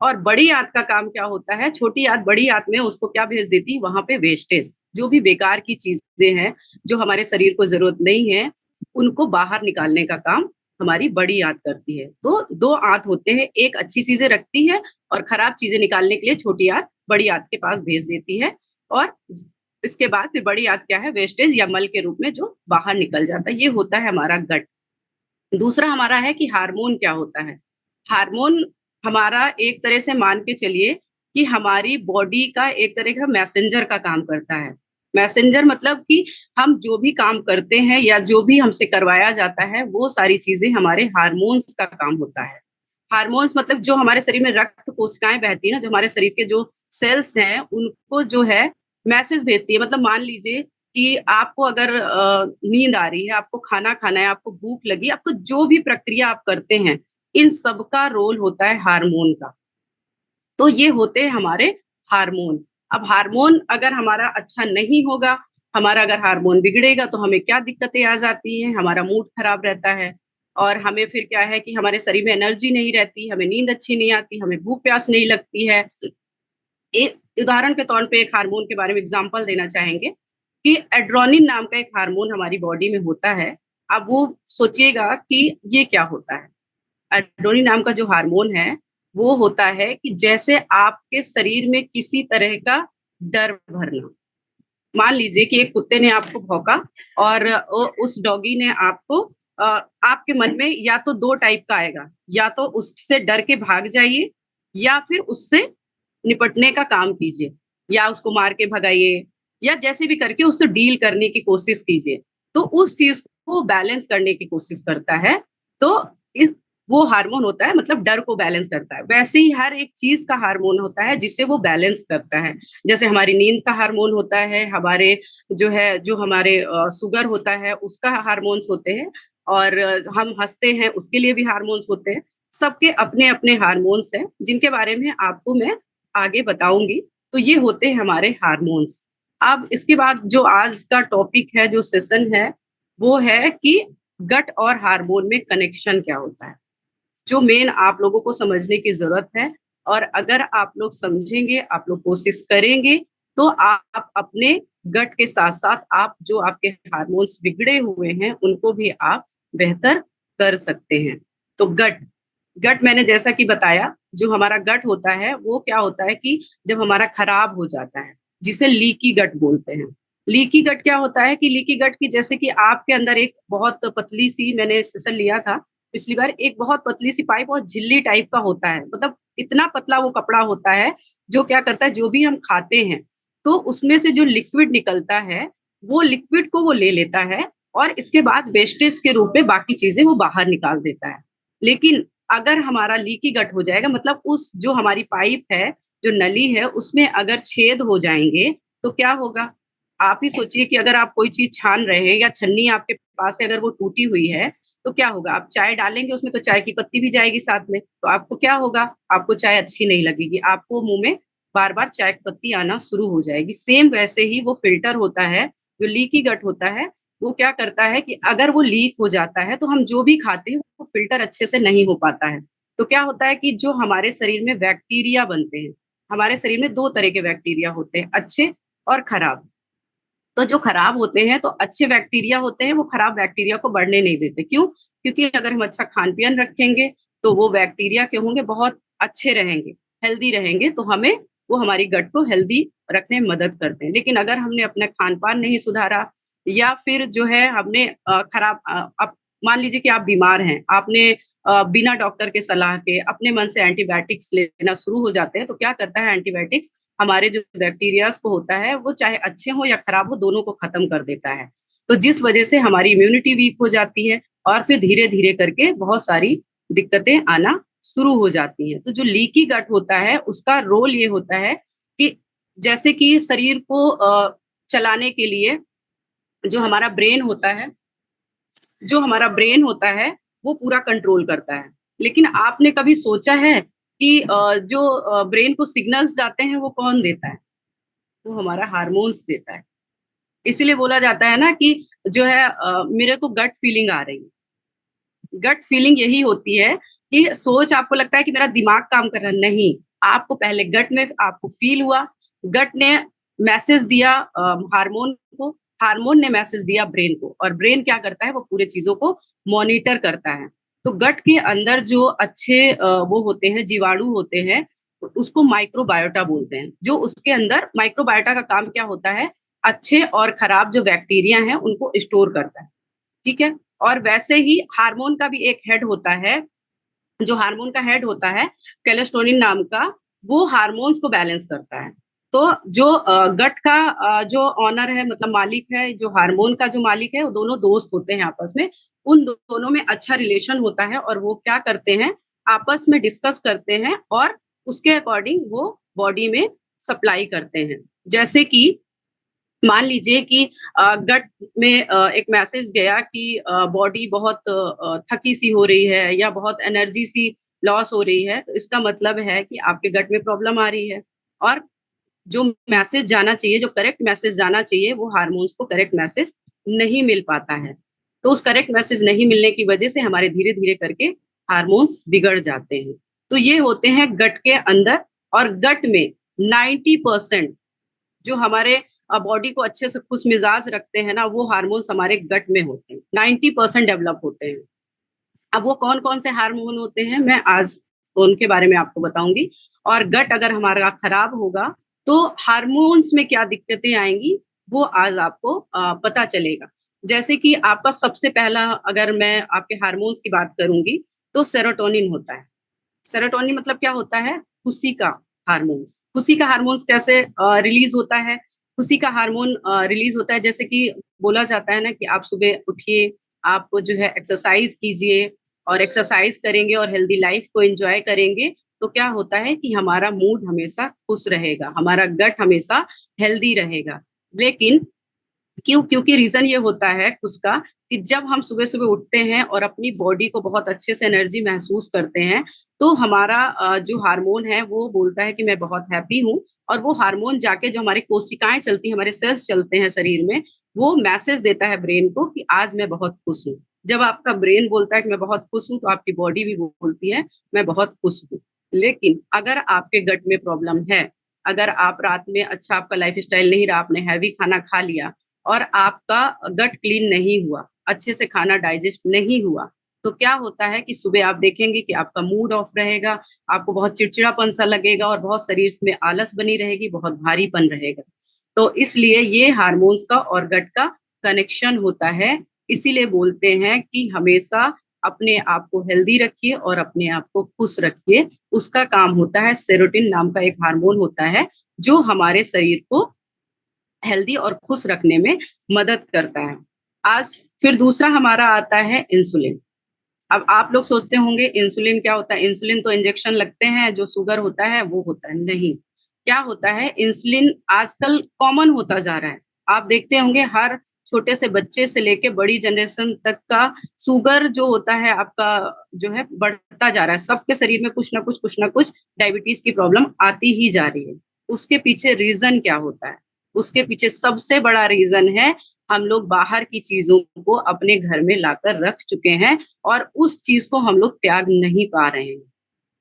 और बड़ी आंत का काम क्या होता है, छोटी आंत बड़ी आंत में उसको क्या भेज देती है, वहां पे वेस्टेज, जो भी बेकार की चीजें हैं, जो हमारे शरीर को जरूरत नहीं है, उनको बाहर निकालने का काम हमारी बड़ी आंत करती है। तो दो आंत होते हैं, एक अच्छी चीजें रखती है और खराब चीजें निकालने के लिए छोटी आंत बड़ी आंत के पास भेज देती है। और इसके बाद फिर बड़ी आंत क्या है, वेस्टेज या मल के रूप में जो बाहर निकल जाता है, ये होता है हमारा गट। दूसरा हमारा है कि हार्मोन क्या होता है। हार्मोन हमारा एक तरह से मान के चलिए कि हमारी बॉडी का एक तरह का मैसेंजर का काम करता है। मैसेंजर मतलब कि हम जो भी काम करते हैं या जो भी हमसे करवाया जाता है, वो सारी चीजें हमारे हार्मोन्स का काम होता है। हार्मोन्स मतलब जो हमारे शरीर में रक्त कोशिकाएं बहती है ना, जो हमारे शरीर के जो सेल्स हैं, उनको जो है मैसेज भेजती है। मतलब मान लीजिए कि आपको अगर नींद आ रही है, आपको खाना खाना है, आपको भूख लगी, आपको जो भी प्रक्रिया आप करते हैं, इन सब का रोल होता है हार्मोन का। तो ये होते हैं हमारे हार्मोन। अब हार्मोन अगर हमारा अच्छा नहीं होगा, हमारा अगर हार्मोन बिगड़ेगा तो हमें क्या दिक्कतें आ जाती हैं, हमारा मूड खराब रहता है और हमें फिर क्या है कि हमारे शरीर में एनर्जी नहीं रहती, हमें नींद अच्छी नहीं आती, हमें भूख प्यास नहीं लगती है। एक उदाहरण के तौर पे एक हार्मोन के बारे में एग्जांपल देना चाहेंगे कि एड्रेनलिन नाम का एक हार्मोन हमारी बॉडी में होता है। अब वो सोचिएगा कि ये क्या होता है। एड्रेनलिन नाम का जो हार्मोन है, वो होता है कि जैसे आपके शरीर में किसी तरह का डर भरना। मान लीजिए कि एक कुत्ते ने आपको भौंका और उस डॉगी ने आपको अ, आपके मन में या तो दो टाइप का आएगा, या तो उससे डर के भाग जाइए या फिर उससे निपटने का काम कीजिए, या उसको मार के भगाइए, या जैसे भी करके उससे डील करने की कोशिश कीजिए। तो उस चीज को बैलेंस करने की कोशिश करता है। तो इस वो हार्मोन होता है, मतलब डर को बैलेंस करता है। वैसे ही हर एक चीज का हार्मोन होता है जिससे वो बैलेंस करता है। जैसे हमारी नींद का हार्मोन होता है, हमारे जो हमारे शुगर होता है उसका हार्मोन्स होते हैं, और हम हंसते हैं उसके लिए भी हार्मोन्स होते हैं। सबके अपने अपने हार्मोन्स हैं जिनके बारे में आपको मैं आगे बताऊंगी। तो ये होते हैं हमारे हार्मोन्स। अब इसके बाद जो आज का टॉपिक है, जो सेशन है, वो है कि गट और हार्मोन में कनेक्शन क्या होता है, जो मेन आप लोगों को समझने की जरूरत है। और अगर आप लोग समझेंगे, आप लोग कोशिश करेंगे, तो आप अपने गट के साथ साथ आप जो आपके हार्मोन्स बिगड़े हुए हैं उनको भी आप बेहतर कर सकते हैं। तो गट गट मैंने जैसा कि बताया, जो हमारा गट होता है वो क्या होता है कि जब हमारा खराब हो जाता है, जिसे लीकी गट बोलते हैं। लीकी गट क्या होता है कि लीकी गट की जैसे कि आपके अंदर एक बहुत पतली सी, मैंने सेशन लिया था पिछली बार, एक बहुत पतली सी पाइप और झिल्ली टाइप का होता है। मतलब इतना पतला वो कपड़ा होता है, जो क्या करता है, जो भी हम खाते हैं तो उसमें से जो लिक्विड निकलता है, वो लिक्विड को वो ले लेता है और इसके बाद वेस्टेज के रूप में बाकी चीजें वो बाहर निकाल देता है। लेकिन अगर हमारा लीकी गट हो जाएगा, मतलब उस जो हमारी पाइप है, जो नली है, उसमें अगर छेद हो जाएंगे, तो क्या होगा। आप ही सोचिए कि अगर आप कोई चीज छान रहे हैं या छन्नी आपके पास है, अगर वो टूटी हुई है, तो क्या होगा, आप चाय डालेंगे उसमें तो चाय की पत्ती भी जाएगी साथ में, तो आपको क्या होगा, आपको चाय अच्छी नहीं लगेगी, आपको मुंह में बार बार चाय की पत्ती आना शुरू हो जाएगी। सेम वैसे ही वो फिल्टर होता है, जो लीकी गट होता है, वो क्या करता है कि अगर वो लीक हो जाता है तो हम जो भी खाते हैं वो फिल्टर अच्छे से नहीं हो पाता है। तो क्या होता है कि जो हमारे शरीर में बैक्टीरिया बनते हैं, हमारे शरीर में दो तरह के बैक्टीरिया होते हैं, अच्छे और खराब। तो जो खराब होते हैं, तो अच्छे बैक्टीरिया होते हैं, वो खराब बैक्टीरिया को बढ़ने नहीं देते। क्यों? क्योंकि अगर हम अच्छा खान-पीन रखेंगे, तो वो बैक्टीरिया क्या होंगे, बहुत अच्छे रहेंगे, हेल्दी रहेंगे, तो हमें वो हमारी गट को हेल्दी रखने में मदद करते हैं। लेकिन अगर हमने अपना खान-पान नहीं सुधारा, या फिर जो है हमने खराब अब मान लीजिए कि आप बीमार हैं, आपने बिना डॉक्टर के सलाह के अपने मन से एंटीबायोटिक्स लेना शुरू हो जाते हैं, तो क्या करता है एंटीबायोटिक्स, हमारे जो बैक्टीरियाज को होता है, वो चाहे अच्छे हो या खराब हो, दोनों को खत्म कर देता है। तो जिस वजह से हमारी इम्यूनिटी वीक हो जाती है और फिर धीरे धीरे करके बहुत सारी दिक्कतें आना शुरू हो जाती हैं। तो जो लीकी गट होता है, उसका रोल ये होता है कि जैसे कि शरीर को चलाने के लिए जो हमारा ब्रेन होता है, जो हमारा ब्रेन होता है, वो पूरा कंट्रोल करता है। लेकिन आपने कभी सोचा है कि जो ब्रेन को सिग्नल्स जाते हैं वो कौन देता है? वो हमारा हार्मोन्स देता है। इसीलिए बोला जाता है ना कि जो है मेरे को गट फीलिंग आ रही है। गट फीलिंग यही होती है कि सोच आपको लगता है कि मेरा दिमाग काम कर रहा है, नहीं। आपको पहले गट में आपको फील हुआ, गट ने मैसेज दिया हार्मोन को, हार्मोन ने मैसेज दिया ब्रेन को, और ब्रेन क्या करता है, वो पूरे चीजों को मॉनिटर करता है। तो गट के अंदर जो अच्छे वो होते हैं, जीवाणु होते हैं, उसको माइक्रोबायोटा बोलते हैं। जो उसके अंदर माइक्रोबायोटा का काम क्या होता है, अच्छे और खराब जो बैक्टीरिया हैं उनको स्टोर करता है। ठीक है। और वैसे ही हार्मोन का भी एक हेड होता है, जो हार्मोन का हेड होता है कैलेस्टोनिन नाम का, वो हार्मोन्स को बैलेंस करता है। तो जो गट का जो ऑनर है, मतलब मालिक है, जो हार्मोन का जो मालिक है, वो दोनों दोस्त होते हैं आपस में। उन दोनों में अच्छा रिलेशन होता है और वो क्या करते हैं, आपस में डिस्कस करते हैं और उसके अकॉर्डिंग वो बॉडी में सप्लाई करते हैं। जैसे कि मान लीजिए कि गट में एक मैसेज गया कि बॉडी बहुत थकी सी हो रही है या बहुत एनर्जी सी लॉस हो रही है, तो इसका मतलब है कि आपके गट में प्रॉब्लम आ रही है। और जो मैसेज जाना चाहिए, जो करेक्ट मैसेज जाना चाहिए, वो हार्मोन्स को करेक्ट मैसेज नहीं मिल पाता है। तो उस करेक्ट मैसेज नहीं मिलने की वजह से हमारे धीरे धीरे करके हार्मोन्स बिगड़ जाते हैं। तो ये होते हैं गट के अंदर। और गट में 90% जो हमारे बॉडी को अच्छे से खुश मिजाज रखते हैं ना, वो हार्मोन्स हमारे गट में होते हैं, 90% डेवलप होते हैं। अब वो कौन कौन से हार्मोन होते हैं, मैं आज उनके बारे में आपको बताऊंगी। और गट अगर हमारा खराब होगा तो हार्मोन्स में क्या दिक्कतें आएंगी, वो आज आपको पता चलेगा। जैसे कि आपका सबसे पहला, अगर मैं आपके हार्मोन्स की बात करूंगी, तो सेरोटोनिन होता है। सेरोटोनिन मतलब क्या होता है, खुशी का हार्मोन्स। खुशी का हार्मोन्स कैसे रिलीज होता है, खुशी का हार्मोन रिलीज होता है जैसे कि बोला जाता है ना कि आप सुबह उठिए, आप जो है एक्सरसाइज कीजिए, और एक्सरसाइज करेंगे और हेल्दी लाइफ को एंजॉय करेंगे, तो क्या होता है कि हमारा मूड हमेशा खुश रहेगा, हमारा गट हमेशा हेल्दी रहेगा। लेकिन क्योंकि रीजन ये होता है उसका कि जब हम सुबह सुबह उठते हैं और अपनी बॉडी को बहुत अच्छे से एनर्जी महसूस करते हैं, तो हमारा जो हार्मोन है वो बोलता है कि मैं बहुत हैप्पी हूँ। और वो हार्मोन जाके जो हमारी कोशिकाएं चलती हैं, हमारे सेल्स चलते हैं शरीर में, वो मैसेज देता है ब्रेन को कि आज मैं बहुत खुश हूँ। जब आपका ब्रेन बोलता है कि मैं बहुत खुश हूँ, तो आपकी बॉडी भी बोलती है मैं बहुत खुश हूँ। लेकिन अगर आपके गट में प्रॉब्लम है, अगर आप रात में अच्छा, आपका लाइफ स्टाइल नहीं रहा, आपने हैवी खाना खा लिया और आपका गट क्लीन नहीं हुआ, अच्छे से खाना डाइजेस्ट नहीं हुआ, तो क्या होता है कि सुबह आप देखेंगे कि आपका मूड ऑफ रहेगा, आपको बहुत चिड़चिड़ापन सा लगेगा और बहुत शरीर में आलस बनी रहेगी, बहुत भारीपन रहेगा। तो इसलिए ये हार्मोन्स का और गट का कनेक्शन होता है। इसीलिए बोलते हैं कि हमेशा अपने आप को हेल्दी रखिए और अपने आप को खुश रखिए। उसका काम होता है, सेरोटिन नाम का एक हार्मोन होता है जो हमारे शरीर को हेल्दी और खुश रखने में मदद करता है। आज फिर दूसरा हमारा आता है इंसुलिन। अब आप लोग सोचते होंगे इंसुलिन क्या होता है? इंसुलिन तो इंजेक्शन लगते हैं, जो शुगर होता है वो होता है। नहीं, क्या होता है, इंसुलिन आजकल कॉमन होता जा रहा है। आप देखते होंगे हर छोटे से बच्चे से लेके बड़ी जनरेशन तक का शुगर जो होता है आपका, जो है बढ़ता जा रहा है। सबके शरीर में कुछ ना कुछ डायबिटीज की प्रॉब्लम आती ही जा रही है। उसके पीछे रीजन क्या होता है? उसके पीछे सबसे बड़ा रीजन है, हम लोग बाहर की चीजों को अपने घर में लाकर रख चुके हैं और उस चीज को हम लोग त्याग नहीं पा रहे हैं।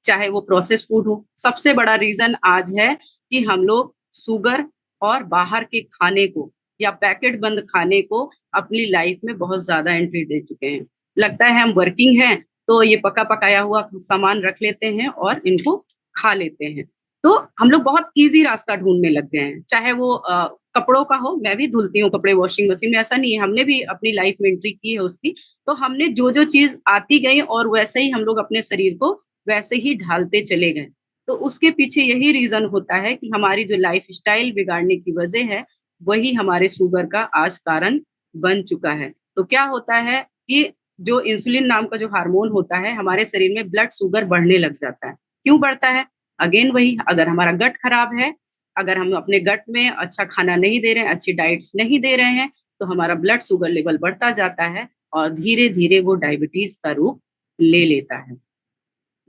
चाहे वो प्रोसेस फूड हो, सबसे बड़ा रीजन आज है कि हम लोग शुगर और बाहर के खाने को या पैकेट बंद खाने को अपनी लाइफ में बहुत ज्यादा एंट्री दे चुके हैं। लगता है हम वर्किंग हैं तो ये पका पकाया हुआ सामान रख लेते हैं और इनको खा लेते हैं। तो हम लोग बहुत इजी रास्ता ढूंढने लग गए हैं, चाहे वो कपड़ों का हो। मैं भी धुलती हूँ कपड़े वॉशिंग मशीन में, ऐसा नहीं है, हमने भी अपनी लाइफ में एंट्री की है उसकी। तो हमने जो जो चीज आती गई और वैसे ही हम लोग अपने शरीर को वैसे ही ढालते चले गए। तो उसके पीछे यही रीजन होता है कि हमारी जो लाइफ स्टाइल बिगाड़ने की वजह है, वही हमारे शुगर का आज कारण बन चुका है। तो क्या होता है कि जो इंसुलिन नाम का जो हार्मोन होता है, हमारे शरीर में ब्लड शुगर बढ़ने लग जाता है। क्यों बढ़ता है? अगेन वही, अगर हमारा गट खराब है, अगर हम अपने गट में अच्छा खाना नहीं दे रहे हैं, अच्छी डाइट्स नहीं दे रहे हैं, तो हमारा ब्लड शुगर लेवल बढ़ता जाता है और धीरे धीरे वो डायबिटीज का रूप ले लेता है।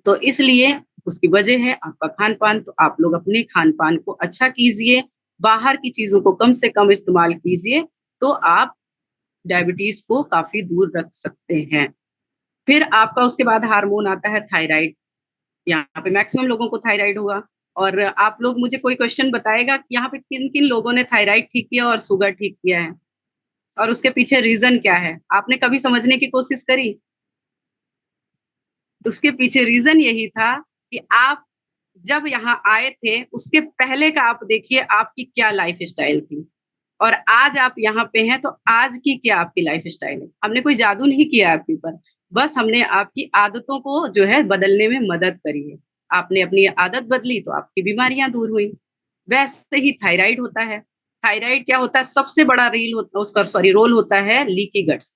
तो इसलिए उसकी वजह है आपका खान पान। तो आप लोग अपने खान पान को अच्छा कीजिए, बाहर की चीजों को कम से कम इस्तेमाल कीजिए, तो आप डायबिटीज को काफी दूर रख सकते हैं। फिर आपका उसके बाद हार्मोन आता है थायराइड। यहाँ पे मैक्सिमम लोगों को थायराइड होगा। और आप लोग मुझे कोई क्वेश्चन बताएगा कि यहाँ पे किन-किन लोगों ने थायराइड ठीक किया और शुगर ठीक किया है? और उसके पीछे रीज़न क्या है? आपने कभी समझने की कोशिश करी? उसके पीछे रीज़न यही था कि आप जब यहाँ आए थे, उसके पहले का आप देखिए आपकी क्या लाइफ़स्टाइल थी और आज आप यहाँ पे हैं, तो आज की क्या आपकी लाइफ़स्टाइल है। हमने कोई जादू नहीं किया आपके ऊपर, बस हमने आपकी आदतों को जो है बदलने में मदद करी है। आपने अपनी आदत बदली तो आपकी बीमारियाँ दूर हुई। वैसे ही थायराइड होता है। थायराइड क्या होता है सबसे बड़ा रोल होता है लीकी गट्स।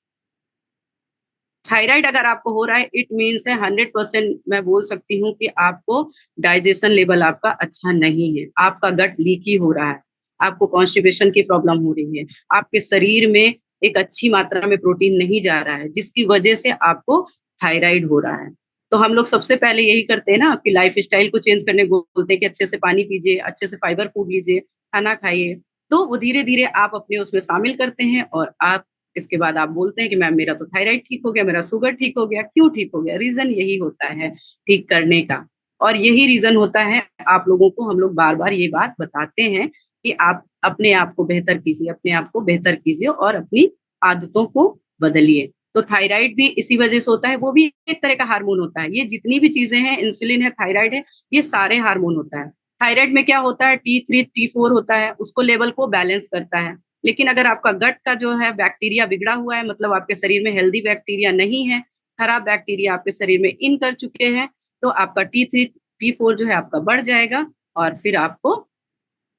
थायराइड अगर आपको हो रहा है इट मीन्स है 100% मैं बोल सकती हूँ कि आपको डाइजेशन लेवल आपका अच्छा नहीं है। आपका गट लीकी हो रहा है, आपको कॉन्स्टिपेशन की प्रॉब्लम हो रही है, आपके शरीर में एक अच्छी मात्रा में प्रोटीन नहीं जा रहा है, जिसकी वजह से आपको थायराइड हो रहा है। तो हम लोग सबसे पहले यही करते हैं ना, आपकी लाइफ़स्टाइल को चेंज करने को बोलते हैं कि अच्छे से पानी पीजिए, अच्छे से फाइबर फूड लीजिए, खाना खाइए। तो वो धीरे-धीरे आप अपने उसमें शामिल करते हैं और आप इसके बाद आप बोलते हैं कि मैम मेरा तो थायराइड ठीक हो गया, मेरा शुगर ठीक हो गया। क्यों ठीक हो गया? रीज़न यही होता है ठीक करने का और यही रीज़न होता है आप लोगों को हम लोग बार-बार ये बात बताते हैं कि आप अपने आप को बेहतर कीजिए, अपने आप को बेहतर कीजिए और अपनी आदतों को बदलिए। तो थायराइड भी इसी वज़ह से होता है, वो भी एक तरह का हार्मोन होता है। ये जितनी भी चीज़ें हैं, इंसुलिन है, थायराइड है, ये सारे हार्मोन होता है। थायराइड में क्या होता है T3, T4 होता है, उसको लेवल को बैलेंस करता है। लेकिन अगर आपका गट का जो है बैक्टीरिया बिगड़ा हुआ है मतलब आपके शरीर में हेल्दी बैक्टीरिया नहीं है, खराब बैक्टीरिया आपके शरीर में इन कर चुके हैं, तो आपका T3, T4 जो है आपका बढ़ जाएगा और फिर आपको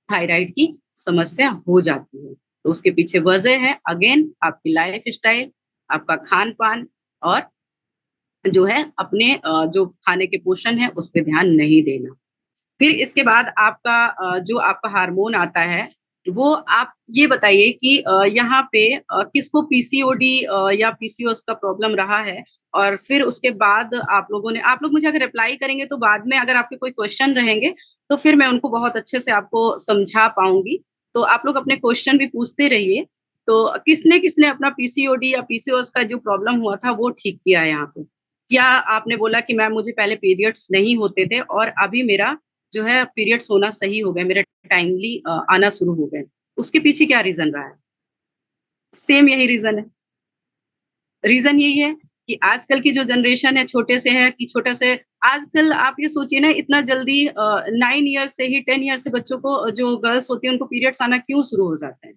थायराइड की समस्या हो जाती है। तो उसके पीछे वजह है अगेन आपकी लाइफ़स्टाइल, आपका खान-पान और जो है अपने जो खाने के पोषण है उस पे ध्यान नहीं देना। फिर इसके बाद आपका जो आपका हार्मोन आता है, वो आप ये बताइए कि यहाँ पे किसको पीसीओडी या पीसीओएस का प्रॉब्लम रहा है? और फिर उसके बाद आप लोग मुझे अगर रिप्लाई करेंगे तो बाद में अगर आपके कोई क्वेश्चन रहेंगे, तो फिर मैं उनको बहुत अच्छे से आपको समझा पाऊँगी। तो आप लोग अपने क्वेश्चन भी पूछते रहिए। तो किसने-किसने अपना पीसीओडी या पीसीओएस का जो प्रॉब्लम हुआ था, वो ठीक किया है यहाँ पे? क्या आपने बोला कि मैम मुझे पहले पीरियड्स नहीं होते थे और अभी मेरा जो है पीरियड्स होना सही हो गए, मेरे टाइमली आना शुरू हो गए। उसके पीछे क्या रीज़न रहा है? सेम यही रीज़न है। रीज़न यही है कि आजकल की जो जनरेशन है छोटे से है कि छोटे से आजकल आप ये सोचिए ना इतना जल्दी 9 ईयर्स से ही 10 ईयर्स से बच्चों को जो गर्ल्स होती हैं उनको पीरियड्स आना क्यों शुरू हो जाते हैं?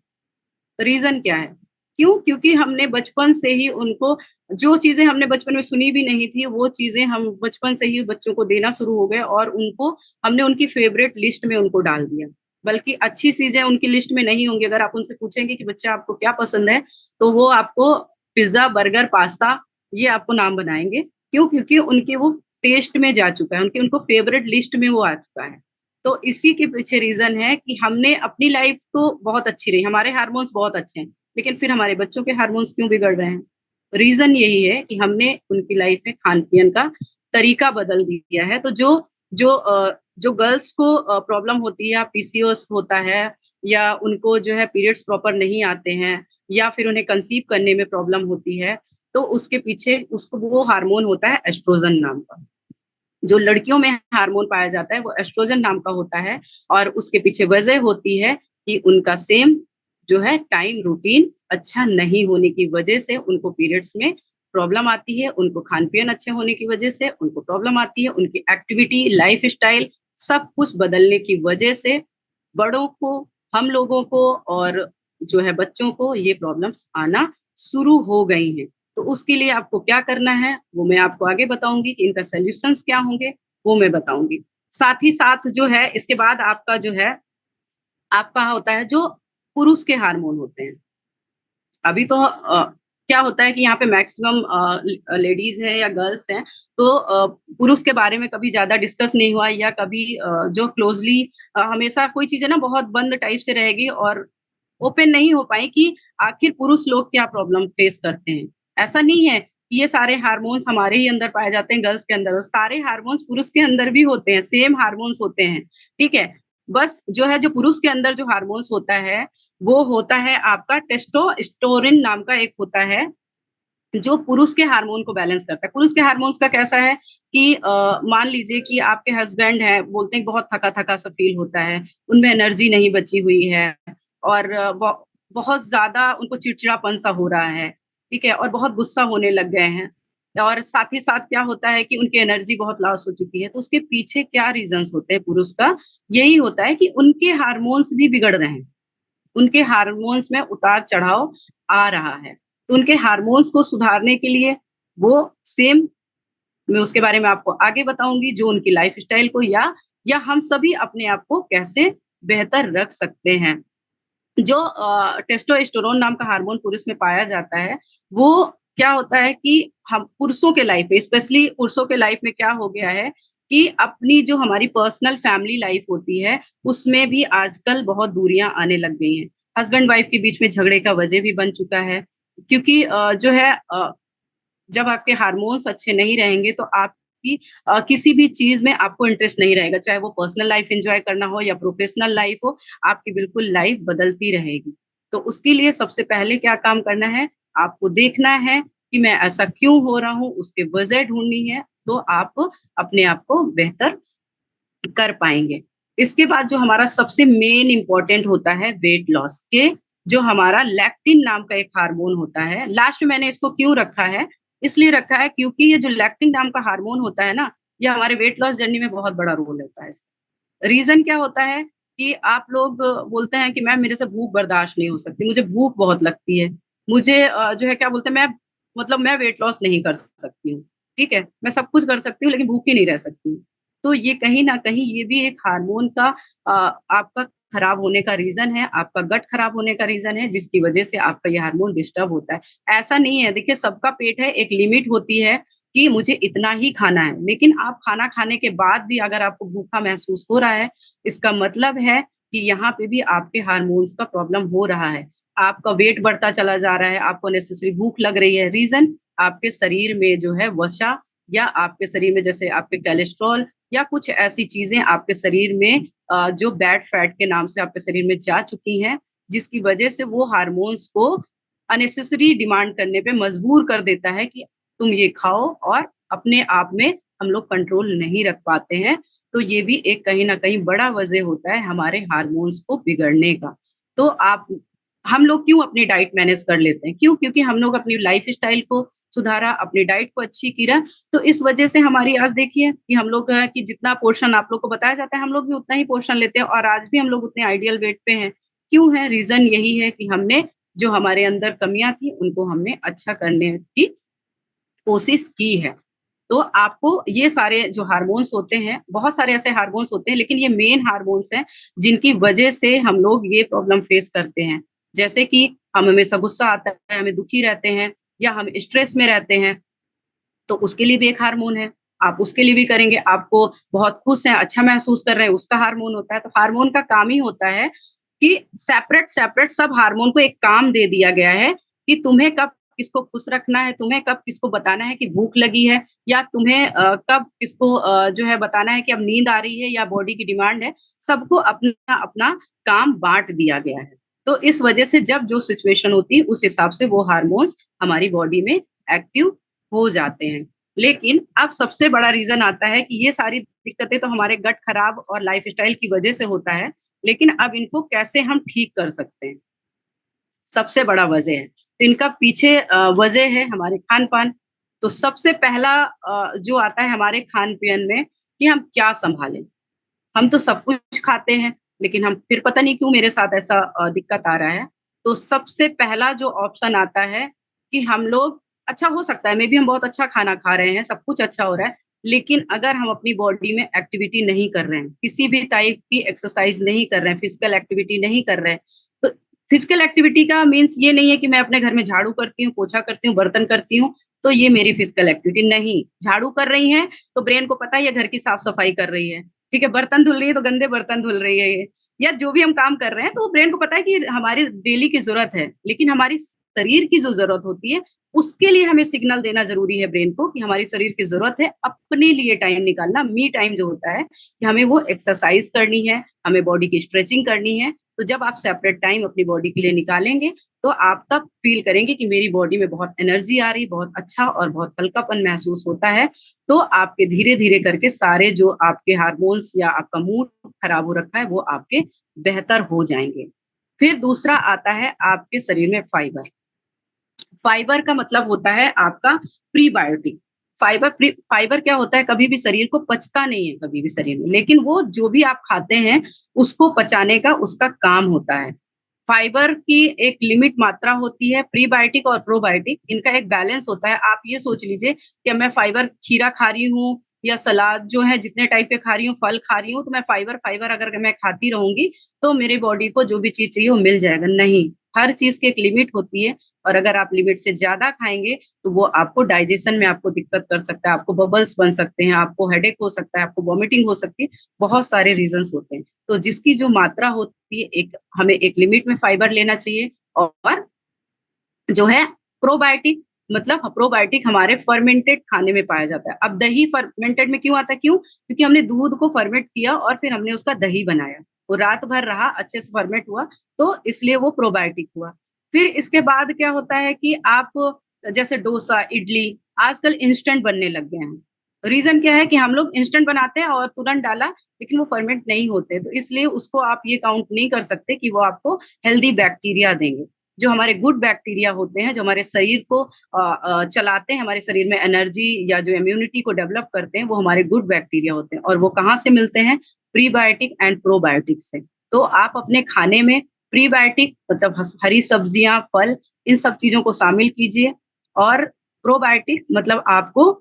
रीज़न क्या है? क्यों? क्योंकि हमने बचपन से ही उनको जो चीज़ें हमने बचपन में सुनी भी नहीं थी, वो चीज़ें हम बचपन से ही बच्चों को देना शुरू हो गए और उनको हमने उनकी फ़ेवरेट लिस्ट में उनको डाल दिया। बल्कि अच्छी चीज़ें उनकी लिस्ट में नहीं होंगी, अगर आप उनसे पूछेंगे कि बच्चा आपको क्या पसंद है? तो वो आपको पिज़्ज़ा, बर्गर, पास्ता ये आपको नाम बनाएँगे। क्यों? क्योंकि उनके वो टेस्ट में जा चुका है, उनकी उनको फ़ेवरेट लिस्ट में वो आ चुका है। तो इसी के पीछे रीज़न है कि हमने अपनी लाइफ़ तो बहुत अच्छी रही, हमारे हार्मोन्स बहुत अच्छे हैं, लेकिन फिर हमारे बच्चों के हार्मोन्स क्यों बिगड़ रहे हैं? रीज़न यही है कि हमने उनकी लाइफ़ में खान-पीन का तरीका बदल दिया है। तो जो गर्ल्स को प्रॉब्लम होती है या पीसीओएस होता है या उनको जो है पीरियड्स प्रॉपर नहीं आते हैं या फिर उन्हें कंसीव करने में प्रॉब्लम होती है, तो उसके पीछे उसको वो हार्मोन होता है एस्ट्रोजन नाम का। जो लड़कियों में हार्मोन पाया जाता है वो एस्ट्रोजन नाम का होता है और उसके पीछे वजह होती है कि उनका सेम जो है टाइम रूटीन अच्छा नहीं होने की वजह से उनको पीरियड्स में प्रॉब्लम आती है, उनको खान-पीन अच्छे होने की वजह से उनको प्रॉब्लम आती है, उनकी एक्टिविटी, लाइफ़स्टाइल सब कुछ बदलने की वजह से बड़ों को, हम लोगों को और जो है बच्चों को ये प्रॉब्लम्स आना शुरू हो गई हैं। तो उसके लिए आपको क्या करना है, वो मैं आपको आगे बताऊँगी कि इनका सॉल्यूशंस क्या होंगे, वो मैं बताऊँगी। साथ ही साथ जो है इसके बाद आपका जो है, आपका होता है जो पुरुष के हार्मोन होते हैं। अभी तो क्या होता है कि यहाँ पे मैक्सिमम लेडीज़ हैं या गर्ल्स हैं, तो पुरुष के बारे में कभी ज़्यादा डिस्कस नहीं हुआ या कभी जो क्लोज़ली हमेशा कोई चीज़ें ना बहुत बंद टाइप से रहेगी और ओपन नहीं हो पाई कि आखिर पुरुष लोग क्या प्रॉब्लम फेस करते हैं। ऐसा नहीं है कि ये सारे हार्मोन्स हमारे ही अंदर पाए जाते हैं, गर्ल्स के अंदर, सारे हार्मोन्स पुरुष के अंदर भी होते हैं, सेम हार्मोन्स होते हैं, ठीक है? बस जो है जो पुरुष के अंदर जो हार्मोन्स होता है, वो होता है आपका टेस्टोस्टेरोन नाम का एक होता है जो पुरुष के हार्मोन को बैलेंस करता है। पुरुष के हार्मोन्स का कैसा है कि मान लीजिए कि आपके हस्बैंड हैं, बोलते हैं बहुत थका-थका सा फील होता है, उनमें एनर्जी नहीं बची हुई है और बहुत ज़्यादा उनको चिड़चिड़ापन सा हो रहा है, ठीक है? और बहुत गुस्सा होने लग गए हैं और साथ ही साथ क्या होता है कि उनकी एनर्जी बहुत लॉस हो चुकी है, तो उसके पीछे क्या रीज़न्स होते हैं पुरुष का? यही होता है कि उनके हार्मोन्स भी बिगड़ रहे हैं। उनके हार्मोन्स में उतार-चढ़ाव आ रहा है। तो उनके हार्मोन्स को सुधारने के लिए वो सेम मैं उसके बारे में आपको आगे बताऊँगी जो उनकी लाइफ़स्टाइल को या हम सभी अपने आप को कैसे बेहतर रख सकते हैं। जो टेस्टोस्टेरोन नाम का हार्मोन पुरुष में पाया जाता है, वो क्या होता है कि हम पुरुषों के लाइफ में स्पेशली पुरुषों के लाइफ में क्या हो गया है कि अपनी जो हमारी पर्सनल फैमिली लाइफ होती है, उसमें भी आजकल बहुत दूरियाँ आने लग गई हैं। हस्बैंड वाइफ के बीच में झगड़े का वजह भी बन चुका है क्योंकि जो है जब आपके हार्मोन्स अच्छे नहीं रहेंगे तो आपकी किसी भी चीज़ में आपको इंटरेस्ट नहीं रहेगा, चाहे वो पर्सनल लाइफ एन्जॉय करना हो या प्रोफेशनल लाइफ हो, आपकी बिल्कुल लाइफ बदलती रहेगी। तो उसके लिए सबसे पहले क्या काम करना है, आपको देखना है कि मैं ऐसा क्यों हो रहा हूँ, उसकी वजह ढूँढनी है, तो आप अपने आप को बेहतर कर पाएँगे। इसके बाद जो हमारा सबसे मेन इम्पोर्टेंट होता है वेट लॉस के जो हमारा लैक्टिन नाम का एक हार्मोन होता है, लास्ट में मैंने इसको क्यों रखा है, इसलिए रखा है क्योंकि ये जो लैक्टिन नाम का हार्मोन होता है ना, ये हमारे वेट लॉस जर्नी में बहुत बड़ा रोल होता है इसका। रीज़न क्या होता है कि आप लोग बोलते हैं कि मैम मेरे से भूख बर्दाश्त नहीं हो सकती, मुझे भूख बहुत लगती है। मुझे जो है क्या बोलते हैं मैं वेट लॉस नहीं कर सकती हूँ, ठीक है? मैं सब कुछ कर सकती हूँ लेकिन भूखी नहीं रह सकती हूँ। तो ये कहीं न कहीं ये भी एक हार्मोन का आपका खराब होने का रीज़न है, आपका गट खराब होने का रीज़न है, जिसकी वज़ह से आपका ये हार्मोन डिस्टर्ब होता है। ऐसा नहीं है, देखिए सबका पेट है, एक लिमिट होती है कि मुझे इतना ही खाना है, लेकिन आप खाना खाने के बाद भी अगर आपको भूखा महसूस हो रहा है, इसका मतलब है कि यहाँ पे भी आपके हार्मोन्स का प्रॉब्लम हो रहा है। आपका वेट बढ़ता चला जा रहा है, आपको अननेसेसरी भूख लग रही है, रीज़न आपके शरीर में जो है वसा या आपके शरीर में जैसे आपके कोलेस्ट्रॉल या कुछ ऐसी चीज़ें आपके शरीर में जो बैड फैट के नाम से आपके शरीर में जा चुकी हैं, जिसकी वजह से वो हार्मोन्स को अननेसेसरी डिमांड करने पे मजबूर कर देता है कि तुम ये खाओ और अपने आप में हम लोग कंट्रोल नहीं रख पाते हैं। तो ये भी एक कहीं न कहीं बड़ा वजह होता है हमारे हार्मोन्स को बिगड़ने का। तो आप हम लोग क्यों अपनी डाइट मैनेज कर लेते हैं? क्यों? क्योंकि हम लोग अपनी लाइफ़स्टाइल को सुधारा, अपनी डाइट को अच्छी किया तो इस वजह से हमारी आज देखिए कि हम लोग कि जितना पोर्शन आप लोग को बताया जाता है, हम लोग भी उतना ही पोर्शन लेते हैं और आज भी हम लोग उतने आइडियल वेट पे हैं। क्यों है? रीज़न यही है कि हमने जो हमारे अंदर कमियाँ थी, उनको हमने अच्छा करने की कोशिश की है। तो आपको ये सारे जो हार्मोन्स होते हैं, बहुत सारे ऐसे हार्मोन्स होते हैं, लेकिन ये मेन हार्मोन्स हैं, जिनकी वजह से हम लोग ये प्रॉब्लम फेस करते हैं। जैसे कि हम हमेशा गुस्सा आता है, हमें दुखी रहते हैं या हम स्ट्रेस में रहते हैं। तो उसके लिए भी एक हार्मोन है, आप उसके लिए भी करेंगे। आपको बहुत खुश हैं, अच्छा महसूस कर रहे हैं, उसका हार्मोन होता है। तो हार्मोन का काम ही होता है कि सेपरेट सब हार्मोन को एक काम दे दिया गया है कि तुम्हें कब किसको खुश रखना है, तुम्हें कब किसको बताना है कि भूख लगी है या तुम्हें कब किसको जो है बताना है कि अब नींद आ रही है या बॉडी की डिमांड है। सबको अपना-अपना काम बाँट दिया गया है। तो इस वजह से जब जो सिचुएशन होती है, उस हिसाब से वो हार्मोन्स हमारी बॉडी में एक्टिव हो जाते हैं। लेकिन अब सबसे बड़ा रीज़न आता है कि ये सारी दिक्कतें तो हमारे गट खराब और लाइफ़स्टाइल की वज़ह से होता है, लेकिन अब इनको कैसे हम ठीक कर सकते हैं? सबसे बड़ा वजह है। तो इनका पीछे वजह है हमारे खान-पान। तो सबसे पहला जो आता है हमारे खान-पीन में कि हम क्या सँभालें? हम तो सब कुछ खाते हैं, लेकिन हम फिर पता नहीं क्यों मेरे साथ ऐसा दिक्कत आ रहा है। तो सबसे पहला जो ऑप्शन आता है कि हम लोग अच्छा हो सकता है मेबी हम बहुत अच्छा खाना खा रहे हैं, सब कुछ अच्छा हो रहा है, लेकिन अगर हम अपनी बॉडी में एक्टिविटी नहीं कर रहे हैं, किसी भी टाइप की एक्सरसाइज़ नहीं कर रहे हैं, फिज़िकल एक्टिविटी नहीं कर रहे हैं, तो फिज़िकल एक्टिविटी का मीन्स ये नहीं है कि मैं अपने घर में झाड़ू करती हूँ, पोछा करती हूँ, बर्तन करती हूँ, तो ये मेरी फिज़िकल एक्टिविटी नहीं। झाड़ू कर रही हैं, तो ब्रेन को पता है ये घर की साफ-सफाई कर रही है। ठीक है, बर्तन धुल रही है तो गंदे बर्तन धुल रही है ये या जो भी हम काम कर रहे हैं तो ब्रेन को पता है कि हमारी डेली की ज़रूरत है। लेकिन हमारी शरीर की जो ज़रूरत होती है, उसके लिए हमें सिग्नल देना ज़रूरी है ब्रेन को कि हमारी शरीर की ज़रूरत है, अपने लिए टाइम निकालना, मी टाइम जो होता है कि हमें वो एक्सरसाइज़ करनी है, हमें बॉडी की स्ट्रेचिंग करनी है। तो जब आप सेपरेट टाइम अपनी बॉडी के लिए निकालेंगे, तो आप तब फील करेंगे कि मेरी बॉडी में बहुत एनर्जी आ रही, बहुत अच्छा और बहुत हल्कापन महसूस होता है। तो आपके धीरे-धीरे करके सारे जो आपके हार्मोन्स या आपका मूड खराब हो रखा है, वो आपके बेहतर हो जाएँगे। फिर दूसरा आता है आपके शरीर में फाइबर। फाइबर का मतलब होता है आपका प्रीबायोटिक। फाइबर क्या होता है, कभी भी शरीर को पचता नहीं है कभी भी शरीर में, लेकिन वो जो भी आप खाते हैं, उसको पचाने का उसका काम होता है। फाइबर की एक लिमिट मात्रा होती है, प्रीबायोटिक और प्रोबायोटिक इनका एक बैलेंस होता है। आप ये सोच लीजिए कि मैं फाइबर खीरा खा रही हूँ या सलाद जो है जितने टाइप के खा रही हूँ, फल खा रही हूँ, तो मैं फाइबर फाइबर अगर मैं खाती रहूँगी, तो मेरी बॉडी को जो भी चीज़ चाहिए वो मिल जाएगा, नहीं। हर चीज़ की एक लिमिट होती है और अगर आप लिमिट से ज़्यादा खाएँगे, तो वो आपको डाइजेशन में आपको दिक्कत कर सकता है, आपको बबल्स बन सकते हैं, आपको हेडेक हो सकता है, आपको वॉमिटिंग हो सकती है, बहुत सारे रीज़न्स होते हैं। तो जिसकी जो मात्रा होती है, एक हमें एक लिमिट में फाइबर लेना चाहिए और जो है प्रोबायोटिक मतलब प्रोबायोटिक हमारे फर्मेंटेड खाने में पाया जाता है। अब दही फर्मेंटेड में क्यों आता है? क्यों? क्योंकि हमने दूध को फर्मेंट किया और फिर हमने उसका दही बनाया। वो रात भर रहा, अच्छे से फर्मेंट हुआ, तो इसलिए वो प्रोबायोटिक हुआ। फिर इसके बाद क्या होता है कि आप जैसे डोसा, इडली आजकल इंस्टेंट बनने लग गए हैं। रीज़न क्या है कि हम लोग इंस्टेंट बनाते हैं और तुरंत डाला, लेकिन वो फर्मेंट नहीं होते। तो इसलिए उसको आप ये काउंट नहीं कर सकते कि वो आपको हेल्दी बैक्टीरिया देंगे। जो हमारे गुड बैक्टीरिया होते हैं, जो हमारे शरीर को चलाते हैं, हमारे शरीर में एनर्जी या जो इम्यूनिटी को डेवलप करते हैं, वो हमारे गुड बैक्टीरिया होते हैं और वो कहाँ से मिलते हैं? प्रीबायोटिक एंड प्रोबायोटिक से। तो आप अपने खाने में प्रीबायोटिक मतलब हरी सब्जियाँ, फल इन सब चीज़ों को शामिल कीजिए और प्रोबायोटिक मतलब आपको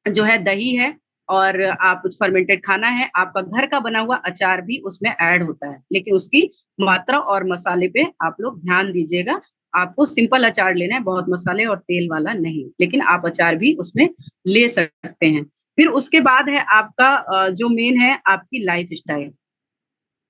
जो है दही है और आप कुछ फर्मेंटेड खाना है, आपका घर का बना हुआ अचार भी उसमें ऐड होता है, लेकिन उसकी मात्रा और मसाले पे आप लोग ध्यान दीजिएगा। आपको सिंपल अचार लेना है, बहुत मसाले और तेल वाला नहीं, लेकिन आप अचार भी उसमें ले सकते हैं। फिर उसके बाद है आपका जो मेन है आपकी लाइफ़स्टाइल।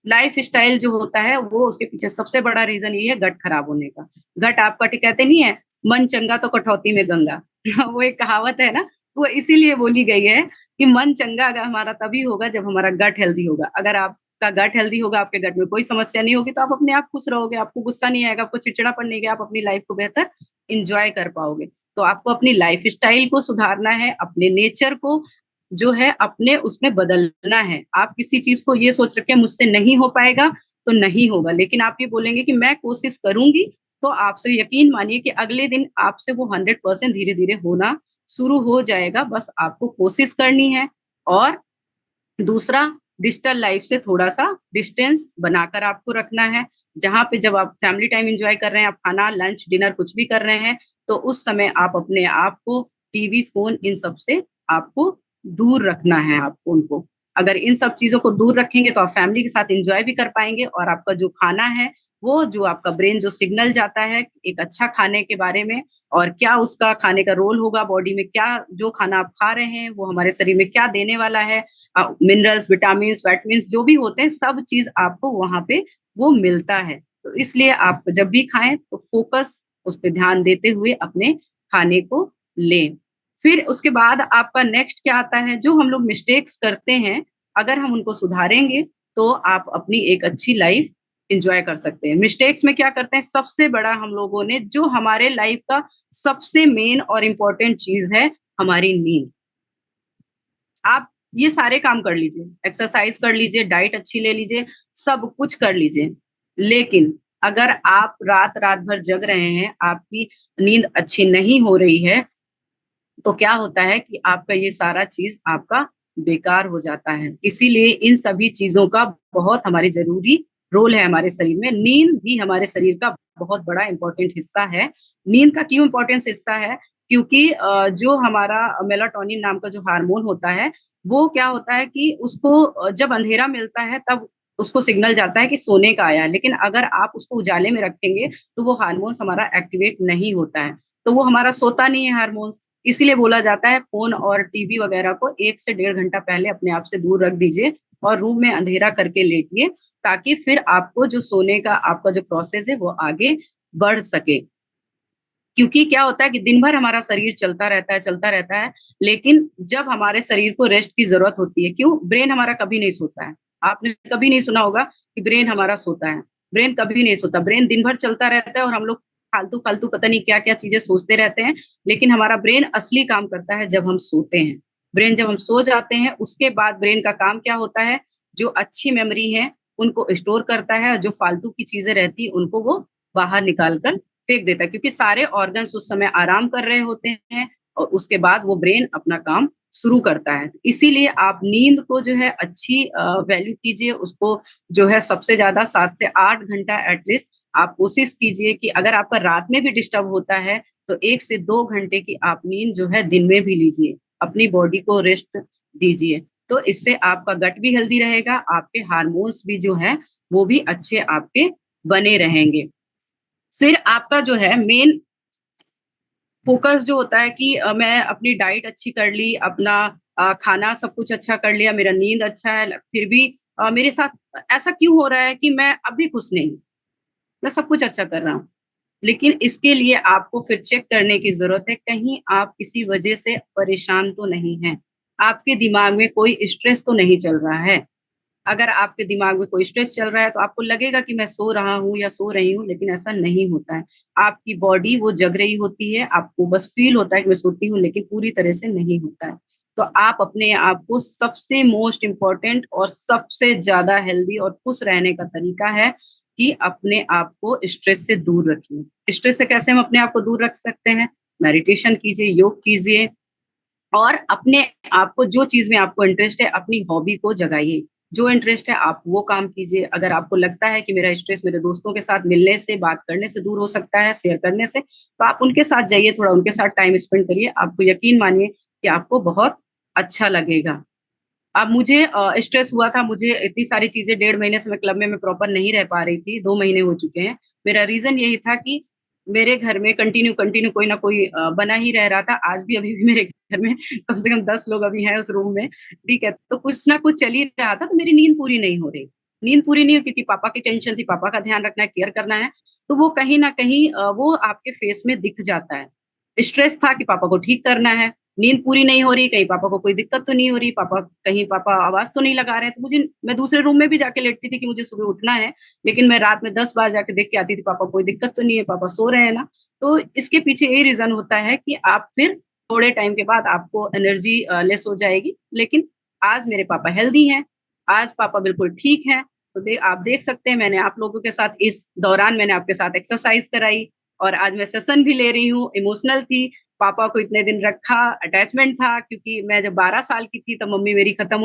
लाइफ़स्टाइल जो होता है वो उसके पीछे सबसे बड़ा रीज़न ये है गट खराब होने का। गट आपका कहते नहीं है, मन चंगा तो कटौती में गंगा। वो एक कहावत है ना, वो इसीलिए बोली गई है कि मन चंगा अगर हमारा तभी होगा जब हमारा गट हेल्दी होगा। अगर आपका गट हेल्दी होगा, आपके गट में कोई समस्या नहीं होगी, तो आप अपने आप खुश रहोगे, आपको गुस्सा नहीं आएगा, आपको चिड़चिड़ापन नहीं आएगा, आप अपनी लाइफ़ को बेहतर एन्जॉय कर पाओगे। तो आपको अपनी लाइफ़स्टाइल को सुधारना है, अपने नेचर को जो है अपने उसमें बदलना है। आप किसी चीज़ को ये सोच रखे हैं मुझसे नहीं हो पाएगा, तो नहीं होगा। लेकिन आप ये बोलेंगे कि मैं कोशिश करूँगी, तो आपसे यकीन मानिए कि अगले दिन आपसे वो 100% धीरे-धीरे होना शुरू हो जाएगा। बस आपको कोशिश करनी है और दूसरा डिजिटल लाइफ से थोड़ा-सा डिस्टेंस बनाकर आपको रखना है। जहाँ पे जब आप फैमिली टाइम एन्जॉय कर रहे हैं, आप खाना, लंच, डिनर कुछ भी कर रहे हैं, तो उस समय आप अपने आप को टीवी, फ़ोन इन सब से आपको दूर रखना है आपको उनको। अगर इन सब चीज़ों को दूर रखेंगे तो आप फैमिली के साथ एन्जॉय भी कर पाएँगे और आपका जो खाना है, वो जो आपका ब्रेन जो सिग्नल जाता है एक अच्छा खाने के बारे में और क्या उसका खाने का रोल होगा बॉडी में, क्या जो खाना आप खा रहे हैं, वो हमारे शरीर में क्या देने वाला है, मिनरल्स, विटामिन्स, वाइटमिन्स जो भी होते हैं, सब चीज़ आपको वहाँ पे वो मिलता है। तो इसलिए आप जब भी खाएँ तो फ़ोकस उस पे ध्यान देते हुए अपने खाने को लें। फिर उसके बाद आपका नेक्स्ट क्या आता है, जो हम लोग मिस्टेक्स करते हैं, अगर हम उनको सुधारेंगे, तो आप अपनी एक अच्छी लाइफ़ एन्जॉय कर सकते हैं। मिस्टेक्स में क्या करते हैं, सबसे बड़ा हम लोगों ने जो हमारे लाइफ़ का सबसे मेन और इम्पोर्टेंट चीज़ है, हमारी नींद। आप ये सारे काम कर लीजिए, एक्सरसाइज़ कर लीजिए, डाइट अच्छी ले लीजिए, सब कुछ कर लीजिए। लेकिन अगर आप रात-रात भर जग रहे हैं, आपकी नींद अच्छी नहीं हो रही है, तो क्या होता है कि आपका ये सारा चीज़ आपका बेकार हो जाता है। इसीलिए इन सभी चीज़ों का बहुत हमारी ज़रूरी रोल है हमारे शरीर में। नींद भी हमारे शरीर का बहुत बड़ा इम्पोर्टेंट हिस्सा है। नींद का क्यों इम्पोर्टेंस हिस्सा है? क्योंकि जो हमारा मेलाटोनिन नाम का जो हार्मोन होता है, वो क्या होता है कि उसको जब अंधेरा मिलता है तब उसको सिग्नल जाता है कि सोने का आया है। लेकिन अगर आप उसको उजाले में रखेंगे, तो वो हार्मोन्स हमारा एक्टिवेट नहीं होता है। तो वो हमारा सोता नहीं है हार्मोन्स। इसीलिए बोला जाता है फ़ोन और टीवी वगैरह को 1 से डेढ़ घंटा पहले अपने आप से दूर रख दीजिए और रूम में अंधेरा करके लेटिए, ताकि फिर आपको जो सोने का आपका जो प्रोसेस है वो आगे बढ़ सके। क्योंकि क्या होता है कि दिन भर हमारा शरीर चलता रहता है, लेकिन जब हमारे शरीर को रेस्ट की ज़रूरत होती है क्यों? ब्रेन हमारा कभी नहीं सोता है। आपने कभी नहीं सुना होगा कि ब्रेन हमारा सोता है। ब्रेन कभी नहीं सोता, ब्रेन दिन भर चलता रहता है और हम लोग फालतू-फालतू पता नहीं क्या-क्या चीज़ें सोचते रहते हैं, लेकिन हमारा ब्रेन असली काम करता है जब हम सोते हैं। ब्रेन जब हम सो जाते हैं, उसके बाद ब्रेन का काम क्या होता है, जो अच्छी मेमोरी है, उनको स्टोर करता है, जो फालतू की चीज़ें रहती हैं, उनको वो बाहर निकाल कर फेंक देता है क्योंकि सारे ऑर्गन्स उस समय आराम कर रहे होते हैं और उसके बाद वो ब्रेन अपना काम शुरू करता है। इसीलिए आप नींद को जो है अच्छी वैल्यू कीजिए, उसको जो है सबसे ज़्यादा 7 से 8 घंटा एट लीस्ट आप कोशिश कीजिए कि अगर आपका रात में भी डिस्टर्ब होता है, तो 1 से 2 घंटे की आप नींद जो है दिन में भी लीजिए। अपनी बॉडी को रेस्ट दीजिए। तो इससे आपका गट भी हेल्दी रहेगा, आपके हार्मोन्स भी जो हैं, वो भी अच्छे आपके बने रहेंगे। फिर आपका जो है मेन फ़ोकस जो होता है कि मैं अपनी डाइट अच्छी कर ली, अपना खाना सब कुछ अच्छा कर लिया, मेरा नींद अच्छा है, फिर भी मेरे साथ ऐसा क्यों हो रहा है कि मैं अभी खुश नहीं हूँ? मैं सब कुछ अच्छा कर रहा हूँ। लेकिन इसके लिए आपको फिर चेक करने की ज़रूरत है, कहीं आप किसी वजह से परेशान तो नहीं हैं? आपके दिमाग में कोई स्ट्रेस तो नहीं चल रहा है? अगर आपके दिमाग में कोई स्ट्रेस चल रहा है, तो आपको लगेगा कि मैं सो रहा हूँ या सो रही हूँ, लेकिन ऐसा नहीं होता है। आपकी बॉडी वो जग रही होती है, आपको बस फ़ील होता है कि मैं सोती हूँ, लेकिन पूरी तरह से नहीं होता है। तो आप अपने आप को सबसे मोस्ट इम्पोर्टेंट और सबसे ज़्यादा हेल्दी और खुश रहने का तरीका है कि अपने आप को स्ट्रेस से दूर रखिए। स्ट्रेस से कैसे हम अपने आप को दूर रख सकते हैं? मेडिटेशन कीजिए, योग कीजिए और अपने आप को जो चीज़ में आपको इंटरेस्ट है, अपनी हॉबी को जगाइए। जो इंटरेस्ट है आप वो काम कीजिए। अगर आपको लगता है कि मेरा स्ट्रेस मेरे दोस्तों के साथ मिलने से, बात करने से दूर हो सकता है, शेयर करने से, तो आप उनके साथ जाइए, थोड़ा उनके साथ टाइम स्पेंड करिए। आपको यकीन मानिए कि आपको बहुत अच्छा लगेगा। अब मुझे स्ट्रेस हुआ था, मुझे इतनी सारी चीज़ें 1.5 महीने से मैं क्लब में मैं प्रॉपर नहीं रह पा रही थी, 2 महीने हो चुके हैं। मेरा रीज़न यही था कि मेरे घर में कंटिन्यू कोई ना कोई बना ही रह रहा था। आज भी अभी भी मेरे घर में कम से कम 10 लोग अभी हैं उस रूम में, ठीक है? तो कुछ ना कुछ चल ही रहा था, तो मेरी नींद पूरी नहीं हो रही। नींद पूरी नहीं हुई क्योंकि पापा की टेंशन थी, पापा का ध्यान रखना है, केयर करना है, तो वो कहीं न कहीं वो आपके फेस में दिख जाता है। स्ट्रेस था कि पापा को ठीक करना है, नींद पूरी नहीं हो रही, कहीं पापा को कोई दिक्कत तो नहीं हो रही, कहीं पापा आवाज़ तो नहीं लगा रहे हैं, तो मुझे मैं दूसरे रूम में भी जाके लेटती थी कि मुझे सुबह उठना है, लेकिन मैं रात में 10 बार जाके देख के आती थी, पापा कोई दिक्कत तो नहीं है, पापा सो रहे हैं ना? तो इसके पीछे यही रीज़न होता है कि आप फिर थोड़े टाइम के बाद आपको एनर्जी लेस हो जाएगी, लेकिन आज मेरे पापा हेल्दी हैं, आज पापा बिल्कुल ठीक हैं, तो आप देख सकते हैं मैंने आप लोगों के साथ इस दौरान मैंने आपके साथ एक्सरसाइज़ कराई और आज मैं सेशन भी ले रही हूँ, इमोशनल थी, पापा को इतने दिन रखा, अटैचमेंट था क्योंकि मैं जब 12 साल की थी तब मम्मी मेरी खत्म